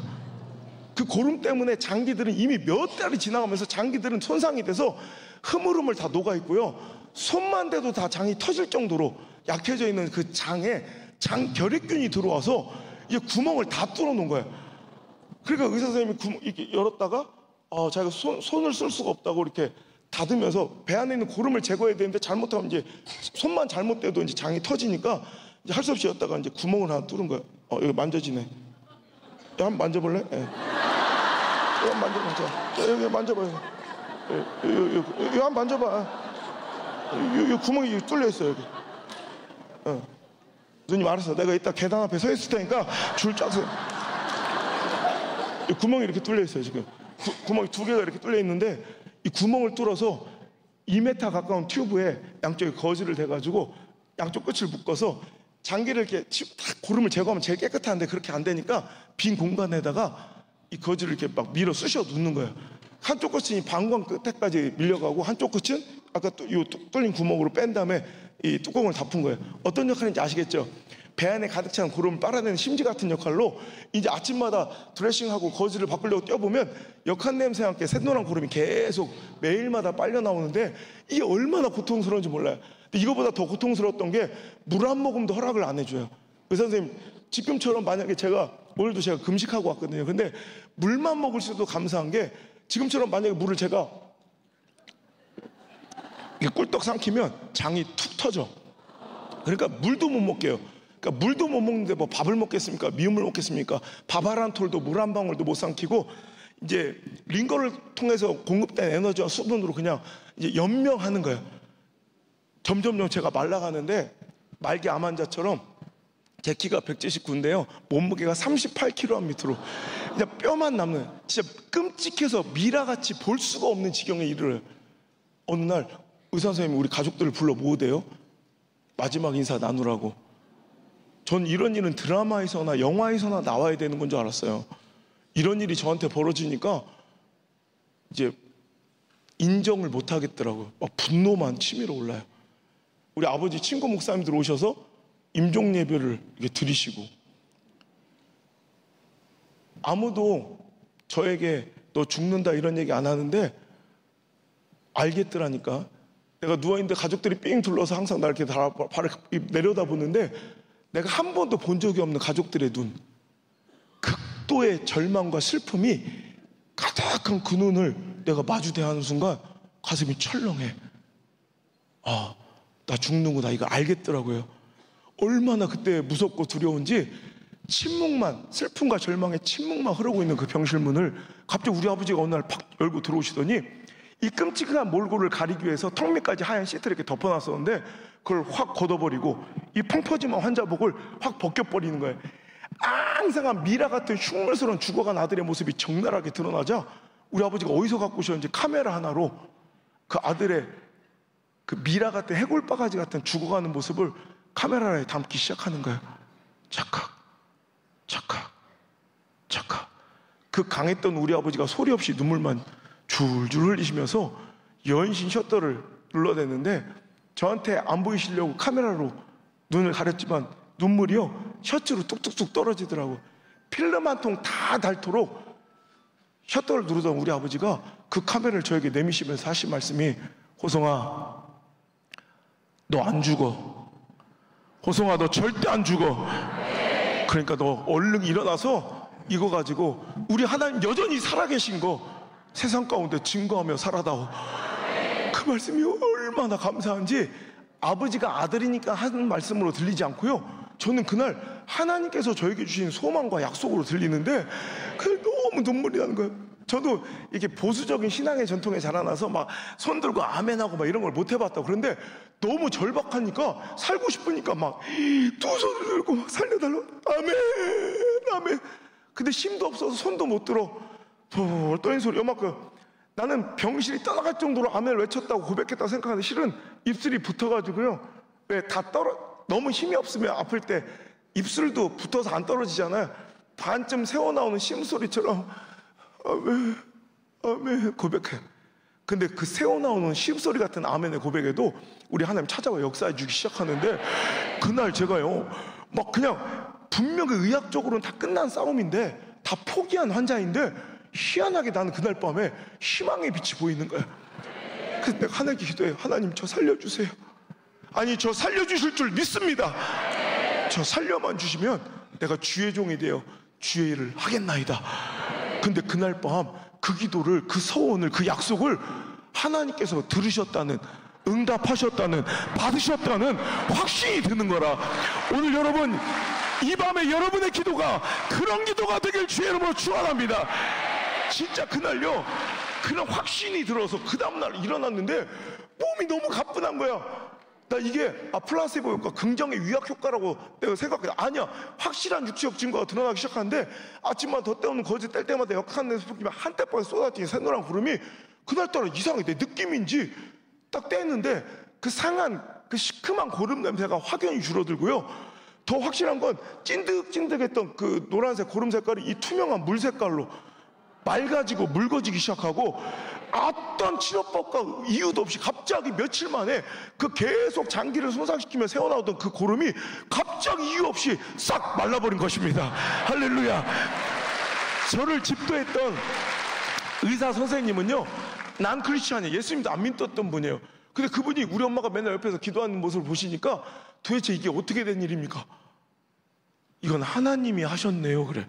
그 고름 때문에 장기들은 이미 몇 달이 지나가면서 장기들은 손상이 돼서 흐물흐물 다 녹아 있고요. 손만 대도 다 장이 터질 정도로 약해져 있는 그 장에 장결핵균이 들어와서 이제 구멍을 다 뚫어 놓은 거야. 그러니까 의사 선생님이 이렇게 열었다가 자기가 손을 쓸 수가 없다고 이렇게 닫으면서 배 안에 있는 고름을 제거해야 되는데, 잘못하면 이제 손만 잘못돼도 이제 장이 터지니까 이제 할 수 없이 였다가 이제 구멍을 하나 뚫은 거야. 여기 만져지네. 야, 한번 만져볼래? 예. 한번 만져봐. 자, 여기 만져봐요. 여기 한번 만져봐. 여기 구멍이 뚫려 있어 여기. 누님 알았어. 내가 이따 계단 앞에 서 있을 테니까 줄 쫙 서. 이 구멍이 이렇게 뚫려 있어요 지금. 구멍이 두 개가 이렇게 뚫려 있는데, 이 구멍을 뚫어서 2m 가까운 튜브에 양쪽에 거즈를 대가지고 양쪽 끝을 묶어서 장기를 이렇게 딱 고름을 제거하면 제일 깨끗한데, 그렇게 안 되니까 빈 공간에다가 이 거즈를 이렇게 막 밀어 쑤셔 놓는 거예요. 한쪽 끝은 이 방광 끝에까지 밀려가고, 한쪽 끝은 아까 이 뚫린 구멍으로 뺀 다음에 이 뚜껑을 덮은 거예요. 어떤 역할인지 아시겠죠? 배 안에 가득 찬 고름을 빨아내는 심지 같은 역할로 이제 아침마다 드레싱하고 거즈를 바꾸려고 뛰어보면 역한 냄새와 함께 샛노란 고름이 계속 매일마다 빨려 나오는데, 이게 얼마나 고통스러운지 몰라요. 근데 이거보다 더 고통스러웠던 게 물 한 모금도 허락을 안 해줘요. 의사 선생님, 지금처럼 만약에 오늘도 제가 금식하고 왔거든요. 근데 물만 먹을 수도 감사한 게, 지금처럼 만약에 물을 제가 이렇게 꿀떡 삼키면 장이 툭 터져. 그러니까 물도 못 먹게요. 그러니까 물도 못 먹는데 뭐 밥을 먹겠습니까? 미음을 먹겠습니까? 밥 한 톨도 물 한 방울도 못 삼키고, 이제 링거를 통해서 공급된 에너지와 수분으로 그냥 이제 연명하는 거예요. 점점점 제가 말라가는데 말기 암 환자처럼 제 키가 179인데요. 몸무게가 38kg 밑으로 그냥 뼈만 남는 진짜 끔찍해서 미라같이 볼 수가 없는 지경에 이르러요. 어느 날 의사 선생님이 우리 가족들을 불러 모으대요. 마지막 인사 나누라고. 전 이런 일은 드라마에서나 영화에서나 나와야 되는 건 줄 알았어요. 이런 일이 저한테 벌어지니까 이제 인정을 못 하겠더라고요. 막 분노만 치밀어 올라요. 우리 아버지 친구 목사님들 오셔서 임종 예배를 이렇게 드리시고, 아무도 저에게 너 죽는다 이런 얘기 안 하는데 알겠더라니까. 내가 누워있는데 가족들이 삥 둘러서 항상 나 이렇게 발을 내려다보는데 내가 한 번도 본 적이 없는 가족들의 눈, 극도의 절망과 슬픔이 가득한 그 눈을 내가 마주대하는 순간 가슴이 철렁해. 아, 나 죽는구나 이거 알겠더라고요. 얼마나 그때 무섭고 두려운지. 침묵만, 슬픔과 절망의 침묵만 흐르고 있는 그 병실문을 갑자기 우리 아버지가 어느 날 팍 열고 들어오시더니 이 끔찍한 몰골을 가리기 위해서 턱 밑까지 하얀 시트를 이렇게 덮어놨었는데 그걸 확 걷어버리고 이 펑퍼짐한 환자복을 확 벗겨버리는 거예요. 앙상한 미라 같은 흉물스러운 죽어간 아들의 모습이 적나라하게 드러나자 우리 아버지가 어디서 갖고 오셨는지 카메라 하나로 그 아들의 그 미라 같은 해골바가지 같은 죽어가는 모습을 카메라에 담기 시작하는 거예요. 착각, 착각, 착각. 그 강했던 우리 아버지가 소리 없이 눈물만 줄줄 흘리시면서 연신 셔터를 눌러댔는데 저한테 안 보이시려고 카메라로 눈을 가렸지만 눈물이요 셔츠로 뚝뚝뚝 떨어지더라고. 필름 한 통 다 닳도록 셔터를 누르던 우리 아버지가 그 카메라를 저에게 내미시면서 하신 말씀이, 호성아 너 안 죽어. 호성아 너 절대 안 죽어. 그러니까 너 얼른 일어나서 이거 가지고 우리 하나님 여전히 살아계신 거 세상 가운데 증거하며 살아다오. 그 말씀이 얼마나 감사한지 아버지가 아들이니까 하는 말씀으로 들리지 않고요, 저는 그날 하나님께서 저에게 주신 소망과 약속으로 들리는데 그날 너무 눈물이 나는 거예요. 저도 이렇게 보수적인 신앙의 전통에 자라나서 막 손 들고 아멘하고 막 이런 걸 못 해봤다고. 그런데 너무 절박하니까, 살고 싶으니까 막 두 손을 들고 막 살려달라, 아멘 아멘. 근데 힘도 없어서 손도 못 들어. 떠인 소리 요만큼. 나는 병실이 떠나갈 정도로 아멘을 외쳤다고 고백했다고 생각하는데 실은 입술이 붙어가지고요, 왜 다 너무 힘이 없으면 아플 때 입술도 붙어서 안 떨어지잖아요. 반쯤 새어나오는 심소리처럼 아멘 아멘 고백해. 근데 그 새어나오는 심소리 같은 아멘의 고백에도 우리 하나님 찾아와 역사해 주기 시작하는데, 그날 제가요 막 그냥 분명히 의학적으로는 다 끝난 싸움인데 다 포기한 환자인데 희한하게 나는 그날 밤에 희망의 빛이 보이는 거야. 그래서 내가 하나님께 기도해요. 하나님 저 살려주세요. 아니 저 살려주실 줄 믿습니다. 저 살려만 주시면 내가 주의 종이 되어 주의 일을 하겠나이다. 근데 그날 밤 그 기도를, 그 서원을, 그 약속을 하나님께서 들으셨다는, 응답하셨다는, 받으셨다는 확신이 드는 거라. 오늘 여러분 이 밤에 여러분의 기도가 그런 기도가 되길 주의 이름으로 축원합니다. 진짜 그날요 그런 확신이 들어서 그 다음날 일어났는데 몸이 너무 가뿐한 거야. 나 이게 플라세보 효과, 긍정의 위약 효과라고 내가 생각해. 아니야, 확실한 육체적 증거가 드러나기 시작하는데 아침마다 덧대없는 거짓 뗄 때마다 역한 데서 붓기만 한때까지 쏟아지는 새노란 구름이 그날따라 이상하게 내 느낌인지 딱 떼었는데 그 상한 그 시큼한 고름 냄새가 확연히 줄어들고요, 더 확실한 건 찐득찐득했던 그 노란색 고름 색깔이 이 투명한 물 색깔로 맑아지고 묽어지기 시작하고, 어떤 치료법과 이유도 없이 갑자기 며칠 만에 그 계속 장기를 손상시키며 새어나오던 그 고름이 갑자기 이유 없이 싹 말라버린 것입니다. 할렐루야. 저를 집도했던 의사 선생님은요, 난 크리스찬이에요. 예수님도 안 믿었던 분이에요. 근데 그분이 우리 엄마가 맨날 옆에서 기도하는 모습을 보시니까 도대체 이게 어떻게 된 일입니까? 이건 하나님이 하셨네요. 그래.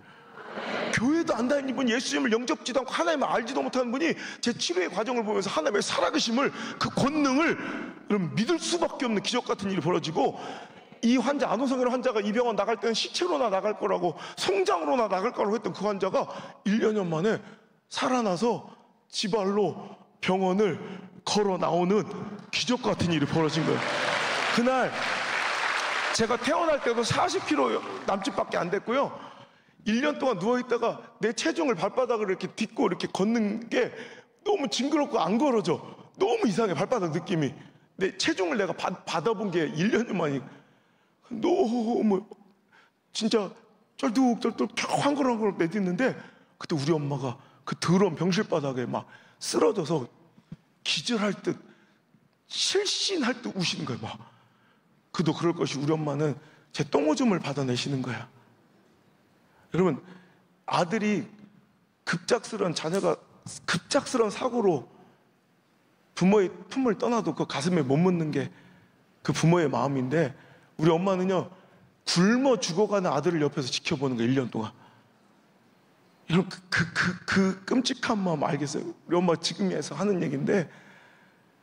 교회도 안 다니는 분이, 예수님을 영접지도 않고 하나님을 알지도 못하는 분이 제 치료의 과정을 보면서 하나님의 살아계심을, 그 권능을 믿을 수밖에 없는 기적 같은 일이 벌어지고, 이 환자, 안호성이라는 환자가 이 병원 나갈 때는 시체로나 나갈 거라고, 성장으로나 나갈 거라고 했던 그 환자가 1년여 만에 살아나서 지발로 병원을 걸어 나오는 기적 같은 일이 벌어진 거예요. 그날 제가 태어날 때도 40kg 남짓밖에 안 됐고요. 1년 동안 누워있다가 내 체중을 발바닥으로 이렇게 딛고 이렇게 걷는 게 너무 징그럽고 안 걸어져. 너무 이상해, 발바닥 느낌이. 내 체중을 내가 받아본 게 1년이 만이. 너무 진짜 쩔뚝쩔뚝 황그랑황그랑 내딛는데, 그때 우리 엄마가 그 더러운 병실 바닥에 막 쓰러져서 기절할 듯 실신할 듯 우시는 거예요. 막. 그도 그럴 것이 우리 엄마는 제 똥오줌을 받아내시는 거야. 여러분, 아들이 자녀가 급작스러운 사고로 부모의 품을 떠나도 그 가슴에 못 묻는 게 그 부모의 마음인데, 우리 엄마는요, 굶어 죽어가는 아들을 옆에서 지켜보는 거예요. 1년 동안. 여러분, 그 끔찍한 마음 알겠어요? 우리 엄마 지금에서 하는 얘기인데,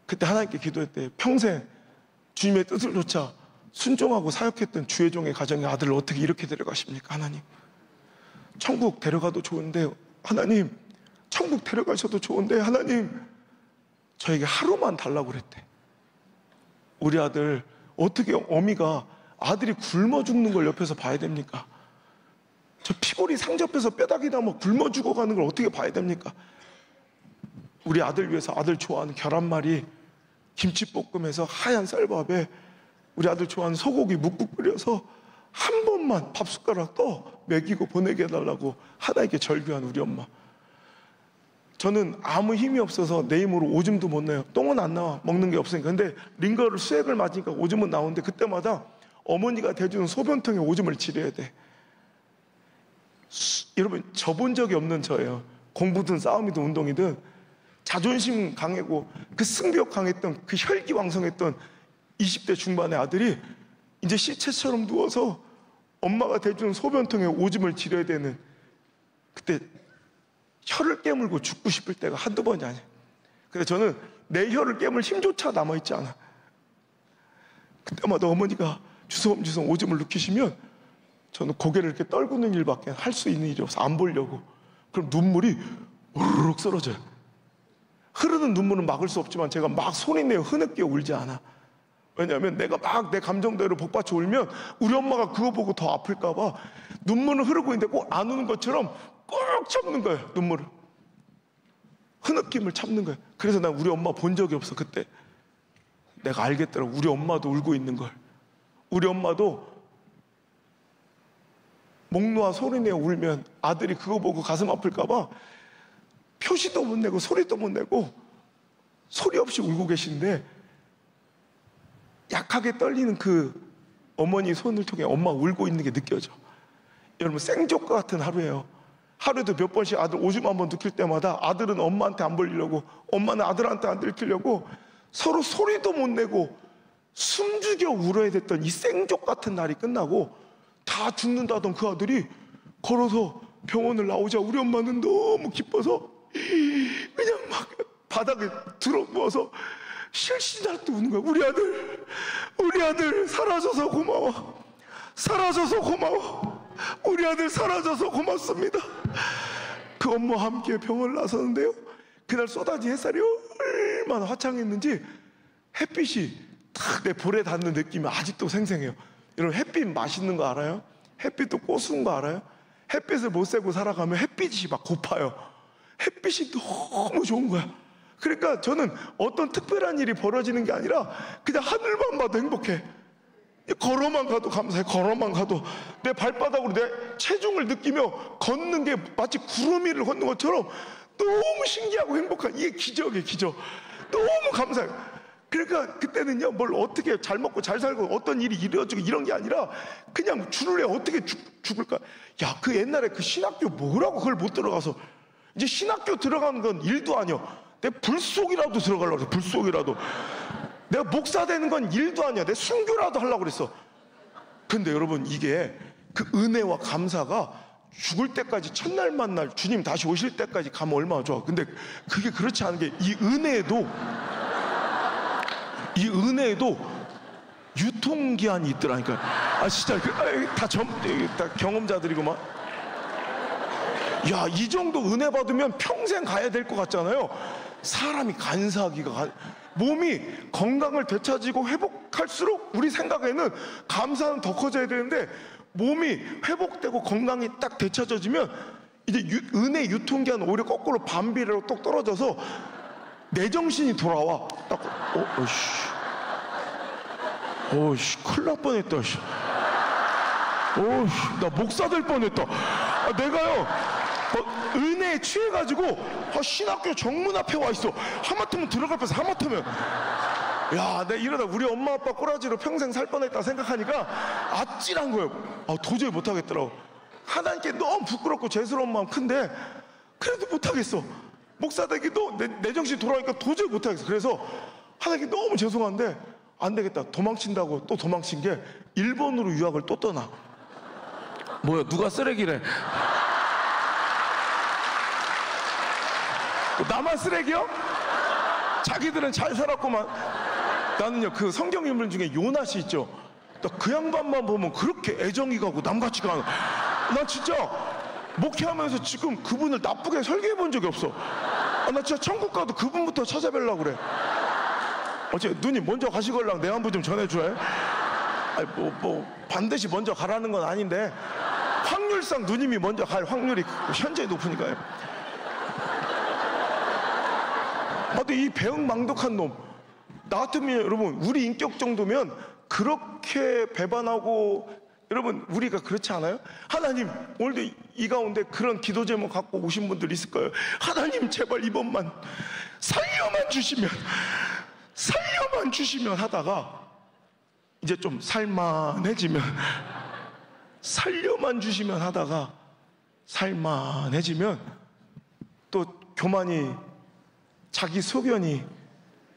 그때 하나님께 기도했대. 평생 주님의 뜻을 쫓아 순종하고 사역했던 주의 종의 가정의 아들을 어떻게 이렇게 데려가십니까? 하나님, 천국 데려가도 좋은데, 하나님, 천국 데려가셔도 좋은데, 하나님, 저에게 하루만 달라고 그랬대. 우리 아들, 어떻게 어미가 아들이 굶어 죽는 걸 옆에서 봐야 됩니까? 저 피골이 상접해서 뼈다귀 남아 굶어 죽어가는 걸 어떻게 봐야 됩니까? 우리 아들 위해서 아들 좋아하는 계란말이, 김치볶음에서 하얀 쌀밥에 우리 아들 좋아하는 소고기 묵국 끓여서 한 번만 밥 숟가락 떠 먹이고 보내게 해달라고 하나님께 절규한 우리 엄마. 저는 아무 힘이 없어서 내 힘으로 오줌도 못 내요. 똥은 안 나와, 먹는 게 없으니까. 근데 링거를 수액을 맞으니까 오줌은 나오는데, 그때마다 어머니가 대주는 소변통에 오줌을 지려야 돼. 여러분, 져본 적이 없는 저예요. 공부든 싸움이든 운동이든 자존심 강하고 그 승벽 강했던, 그 혈기왕성했던 20대 중반의 아들이 이제 시체처럼 누워서 엄마가 대주는 소변통에 오줌을 지려야 되는, 그때 혀를 깨물고 죽고 싶을 때가 한두 번이 아니에요. 근데 저는 내 혀를 깨물 힘조차 남아있지 않아. 그때마다 어머니가 주섬주섬 오줌을 누키시면 저는 고개를 이렇게 떨구는 일밖에 할 수 있는 일이 없어. 안 보려고. 그럼 눈물이 우르륵 썰어져요. 흐르는 눈물은 막을 수 없지만 제가 막 소리내어 흐느끼어 울지 않아. 왜냐하면 내가 막 내 감정대로 복받쳐 울면 우리 엄마가 그거 보고 더 아플까 봐 눈물은 흐르고 있는데 꼭 안 우는 것처럼 꼭 참는 거예요. 눈물을, 흐느낌을 참는 거예요. 그래서 난 우리 엄마 본 적이 없어. 그때 내가 알겠더라고. 우리 엄마도 울고 있는 걸. 우리 엄마도 목 놓아 소리내어 울면 아들이 그거 보고 가슴 아플까 봐 표시도 못 내고 소리도 못 내고 소리 없이 울고 계신데, 약하게 떨리는 그 어머니 손을 통해 엄마가 울고 있는 게 느껴져. 여러분, 생족과 같은 하루예요. 하루에도 몇 번씩 아들 오줌 한번 누킬 때마다 아들은 엄마한테 안 벌리려고, 엄마는 아들한테 안 들키려고 서로 소리도 못 내고 숨죽여 울어야 됐던 이 생족 같은 날이 끝나고 다 죽는다던 그 아들이 걸어서 병원을 나오자 우리 엄마는 너무 기뻐서 그냥 막 바닥에 들어 누워서 실신할 때 우는 거야. 우리 아들 사라져서 고마워. 사라져서 고마워. 우리 아들 사라져서 고맙습니다. 그 엄마와 함께 병원을 나섰는데요, 그날 쏟아진 햇살이 얼마나 화창했는지 햇빛이 탁 내 볼에 닿는 느낌이 아직도 생생해요. 여러분, 햇빛 맛있는 거 알아요? 햇빛도 꼬순 거 알아요? 햇빛을 못 쐬고 살아가면 햇빛이 막 고파요. 햇빛이 너무 좋은 거야. 그러니까 저는 어떤 특별한 일이 벌어지는 게 아니라 그냥 하늘만 봐도 행복해. 걸어만 가도 감사해. 걸어만 가도 내 발바닥으로 내 체중을 느끼며 걷는 게 마치 구름 위를 걷는 것처럼 너무 신기하고 행복한, 이게 기적이에요. 기적. 너무 감사해. 그러니까 그때는요, 뭘 어떻게 잘 먹고 잘 살고 어떤 일이 이루어지고 이런 게 아니라 그냥 주를 해 어떻게 죽을까. 야, 그 옛날에 그 신학교 뭐라고 그걸 못 들어가서, 이제 신학교 들어가는 건 일도 아니야. 내 불속이라도 들어가려고 그래. 불속이라도. 내가 목사 되는 건 일도 아니야. 내 순교라도 하려고 그랬어. 근데 여러분, 이게 그 은혜와 감사가 죽을 때까지, 첫날 만날 주님 다시 오실 때까지 가면 얼마나 좋아. 근데 그게 그렇지 않은 게, 이 은혜에도 유통기한이 있더라니까. 아, 진짜 다 경험자들이구만. 야, 이 정도 은혜 받으면 평생 가야 될 것 같잖아요. 사람이 간사하기가, 몸이 건강을 되찾이고 회복할수록 우리 생각에는 감사는 더 커져야 되는데, 몸이 회복되고 건강이 딱 되찾아지면 이제 은혜 유통기한 오히려 거꾸로 반비례로 똑 떨어져서 내 정신이 돌아와. 딱 어이씨 큰일 날 뻔했다. 나 목사 될 뻔했다. 내가요 은혜에 취해가지고 신학교 정문 앞에 와 있어. 하마터면 들어갈 뻔했어. 하마터면. 야, 내가 이러다 우리 엄마 아빠 꼬라지로 평생 살 뻔했다 생각하니까 아찔한 거예요. 도저히 못하겠더라고. 하나님께 너무 부끄럽고 죄스러운 마음 큰데 그래도 못하겠어. 목사 되기도 내 정신 돌아오니까 도저히 못하겠어. 그래서 하나님께 너무 죄송한데 안 되겠다. 도망친다고 또 도망친 게 일본으로 유학을 또 떠나. 뭐야, 누가 쓰레기래? 나만 쓰레기요? 자기들은 잘 살았구만. 나는요, 그 성경 인물 중에 요나씨 있죠. 나 그 양반만 보면 그렇게 애정이 가고 남같지가 않아. 난 진짜 목회하면서 지금 그분을 나쁘게 설계해 본 적이 없어. 나 진짜 천국 가도 그분부터 찾아뵈려고 그래. 어째 누님 먼저 가시걸랑 내 안부 좀 전해줘요. 아니 반드시 먼저 가라는 건 아닌데 확률상 누님이 먼저 갈 확률이 현재 높으니까요. 근데 이 배은망덕한 놈, 나 같으면 여러분 우리 인격 정도면 그렇게 배반하고, 여러분 우리가 그렇지 않아요? 하나님, 오늘도 이 가운데 그런 기도 제목 갖고 오신 분들 있을 거예요. 하나님 제발 이번만 살려만 주시면 하다가 이제 좀 살만해지면 살려만 주시면 하다가 살만해지면 또 교만이, 자기 소견이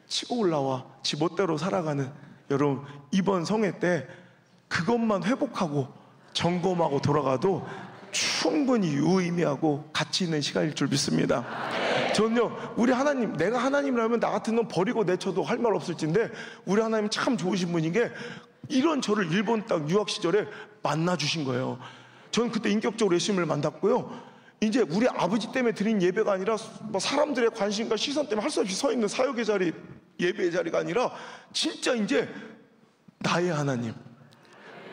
치고 올라와 지 멋대로 살아가는, 여러분 이번 성회 때 그것만 회복하고 점검하고 돌아가도 충분히 유의미하고 가치 있는 시간일 줄 믿습니다. 저는요, 우리 하나님, 내가 하나님이라면 나 같은 놈 버리고 내쳐도 할 말 없을진데 우리 하나님 참 좋으신 분인 게 이런 저를 일본 땅 유학 시절에 만나주신 거예요. 저는 그때 인격적으로 예수님을 만났고요, 이제 우리 아버지 때문에 드린 예배가 아니라 뭐 사람들의 관심과 시선 때문에 할 수 없이 서 있는 사역의 자리, 예배의 자리가 아니라 진짜 이제 나의 하나님,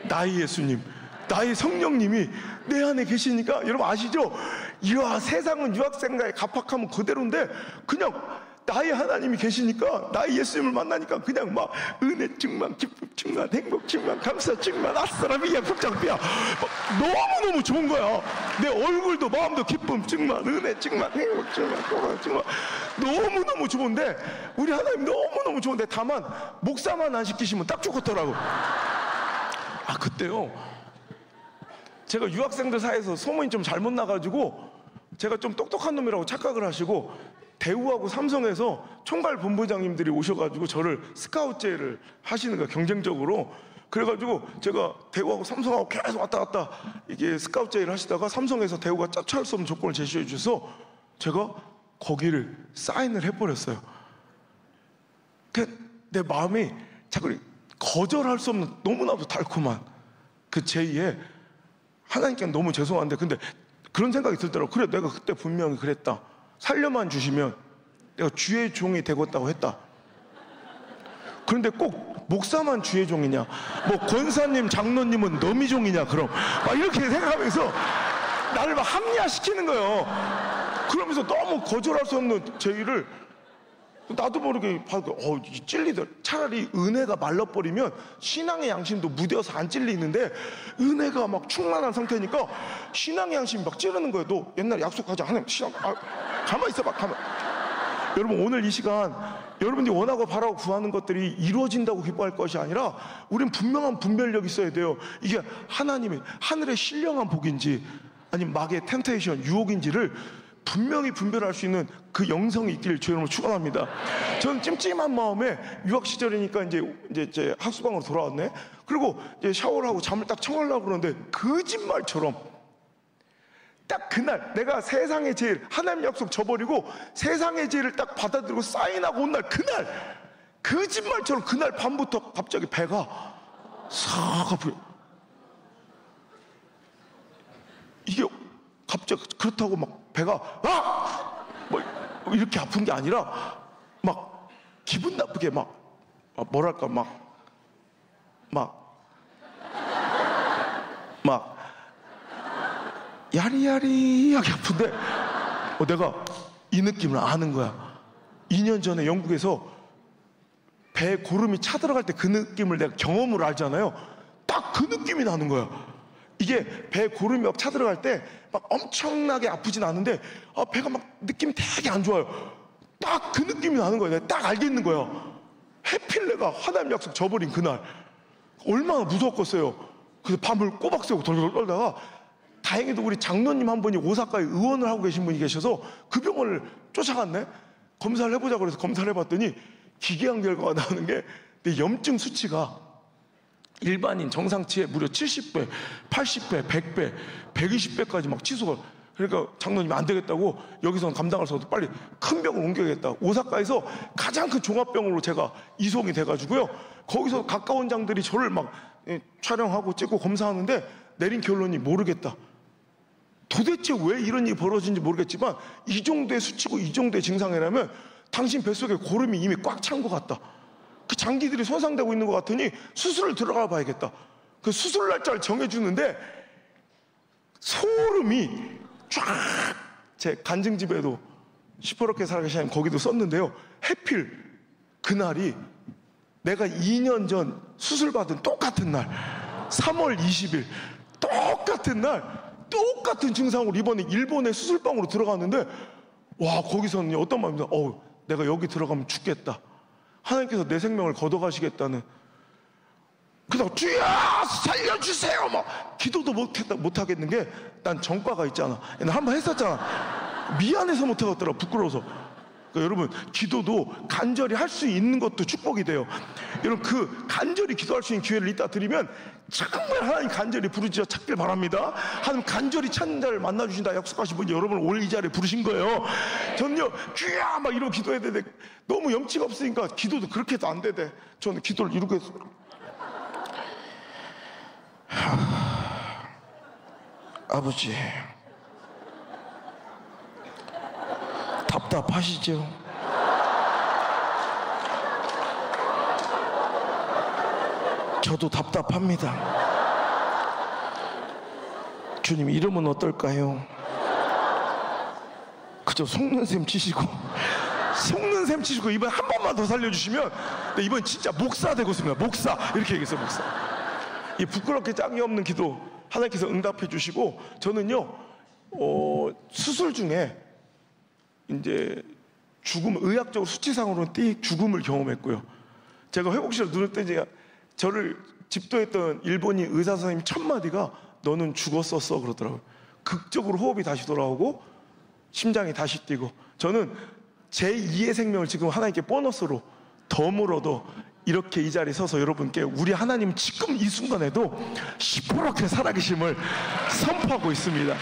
나의 예수님, 나의 성령님이 내 안에 계시니까, 여러분 아시죠? 이야, 세상은 유학생과의 갑박하면 그대로인데 그냥 나의 하나님이 계시니까, 나의 예수님을 만나니까 그냥 막 은혜 충만, 기쁨 충만, 행복 충만, 감사 충만, 아싸라비야 복장비야, 너무너무 좋은 거야. 내 얼굴도 마음도 기쁨 충만, 은혜 충만, 행복 충만, 평안 충만, 너무너무 좋은데, 우리 하나님 너무너무 좋은데 다만 목사만 안 시키시면 딱 좋겠더라고. 그때요, 제가 유학생들 사이에서 소문이 좀 잘못 나가지고 제가 좀 똑똑한 놈이라고 착각을 하시고 대우하고 삼성에서 총괄 본부장님들이 오셔가지고 저를 스카우트제를 하시는 거예요, 경쟁적으로. 그래가지고 제가 대우하고 삼성하고 계속 왔다 갔다 이게 스카우트제를 하시다가 삼성에서 대우가 짜투할 수 없는 조건을 제시해 주셔서 제가 거기를 사인을 해버렸어요. 내 마음이 자꾸 거절할 수 없는 너무나도 달콤한 그 제의에 하나님께 너무 죄송한데, 근데 그런 생각이 들더라고요. 그래, 내가 그때 분명히 그랬다. 살려만 주시면 내가 주의 종이 되겠다고 했다. 그런데 꼭 목사만 주의 종이냐, 뭐 권사님, 장로님은 너미 종이냐, 그럼 막 이렇게 생각하면서 나를 막 합리화시키는 거예요. 그러면서 너무 거절할 수 없는 제의를 나도 모르게 받고, 찔리더라. 차라리 은혜가 말라버리면 신앙의 양심도 무뎌서 안 찔리는데 은혜가 막 충만한 상태니까 신앙의 양심이 막 찌르는 거예요. 너 옛날에 약속하자. 하나님 신앙, 가만히 있어봐, 여러분 오늘 이 시간 여러분들이 원하고 바라고 구하는 것들이 이루어진다고 기뻐할 것이 아니라 우린 분명한 분별력이 있어야 돼요. 이게 하나님의 하늘의 신령한 복인지 아니면 마귀의 템테이션, 유혹인지를 분명히 분별할 수 있는 그 영성이 있기를 주 여러분을 축원합니다. 저는 찜찜한 마음에 유학 시절이니까 이제 학수방으로 돌아왔네. 그리고 이제 샤워를 하고 잠을 딱 청하려고 그러는데 거짓말처럼 딱 그날 내가 세상의 제일, 하나님 약속 저버리고 세상의 제일을 딱 받아들이고 사인하고 온 날, 그날 거짓말처럼 그날 밤부터 갑자기 배가 싹 아프요. 이게 갑자기 그렇다고 막 배가 뭐 이렇게 아픈 게 아니라 막 기분 나쁘게 막 뭐랄까 막 야리야리하게 아픈데 내가 이 느낌을 아는 거야. 2년 전에 영국에서 배에 고름이 차들어갈 때 그 느낌을 내가 경험으로 알잖아요. 딱 그 느낌이 나는 거야. 이게 배에 고름이 막 차들어갈 때 막 엄청나게 아프진 않은데 배가 막 느낌이 되게 안 좋아요. 딱 그 느낌이 나는 거야. 내가 딱 알겠는 거야. 하필 내가 하나님 약속 저버린 그날 얼마나 무서웠겠어요. 그래서 밤을 꼬박 새고 덜덜 떨다가 다행히도 우리 장로님 한 분이 오사카에 의원을 하고 계신 분이 계셔서 그 병원을 쫓아갔네. 검사를 해보자고 그래서 검사를 해봤더니 기괴한 결과가 나오는 게 내 염증 수치가 일반인 정상치의 무려 70배, 80배, 100배, 120배까지 막 치솟아. 그러니까 장로님이 안 되겠다고 여기서는 감당할 수 없어 빨리 큰 병을 옮겨야겠다. 오사카에서 가장 큰 종합병원으로 제가 이송이 돼가지고요. 거기서 가까운 장들이 저를 막 촬영하고 찍고 검사하는데 내린 결론이 모르겠다. 도대체 왜 이런 일이 벌어진지 모르겠지만 이 정도의 수치고 이 정도의 증상이라면 당신 뱃속에 고름이 이미 꽉 찬 것 같다. 그 장기들이 손상되고 있는 것 같으니 수술을 들어가 봐야겠다. 그 수술 날짜를 정해주는데 소름이 쫙 제 간증집에도 시퍼렇게 살아계시는 거기도 썼는데요. 하필 그날이 내가 2년 전 수술받은 똑같은 날 3월 20일 똑같은 날 똑같은 증상으로 이번에 일본의 수술방으로 들어갔는데 와 거기서는 어떤 마음입니다. 내가 여기 들어가면 죽겠다. 하나님께서 내 생명을 걷어가시겠다는. 그래서 주여 살려주세요 막 기도도 못하겠는 게 난 전과가 있잖아. 나 한번 했었잖아. 미안해서 못하겠더라. 부끄러워서. 그러니까 여러분 기도도 간절히 할 수 있는 것도 축복이 돼요. 여러분 그 간절히 기도할 수 있는 기회를 이따 드리면 정말 하나님 간절히 부르짖어 찾길 바랍니다. 하나님 간절히 찾는 자를 만나주신다 약속하신 분이 여러분을 올 이 자리에 부르신 거예요. 저는요 주야 막 이러고 기도해야 되는데 너무 염치가 없으니까 기도도 그렇게 해도 안 되대. 저는 기도를 이렇게 해서 아버지 답답하시죠? 저도 답답합니다. 주님 이름은 어떨까요? 그저 속는 셈 치시고 이번에 한 번만 더 살려주시면 이번 진짜 목사 되고 있습니다. 목사 이렇게 얘기했어요. 목사. 이 부끄럽게 짝이 없는 기도 하나님께서 응답해 주시고 저는요 수술 중에 이제 죽음 의학적으로 수치상으로는 죽음을 경험했고요. 제가 회복실에 눈을 뜨니 저를 집도했던 일본인 의사 선생님 첫 마디가 너는 죽었었어 그러더라고요. 극적으로 호흡이 다시 돌아오고 심장이 다시 뛰고 저는 제 2의 생명을 지금 하나님께 보너스로 덤으로도 이렇게 이 자리에 서서 여러분께 우리 하나님 지금 이 순간에도 시퍼렇게 살아계심을 선포하고 있습니다.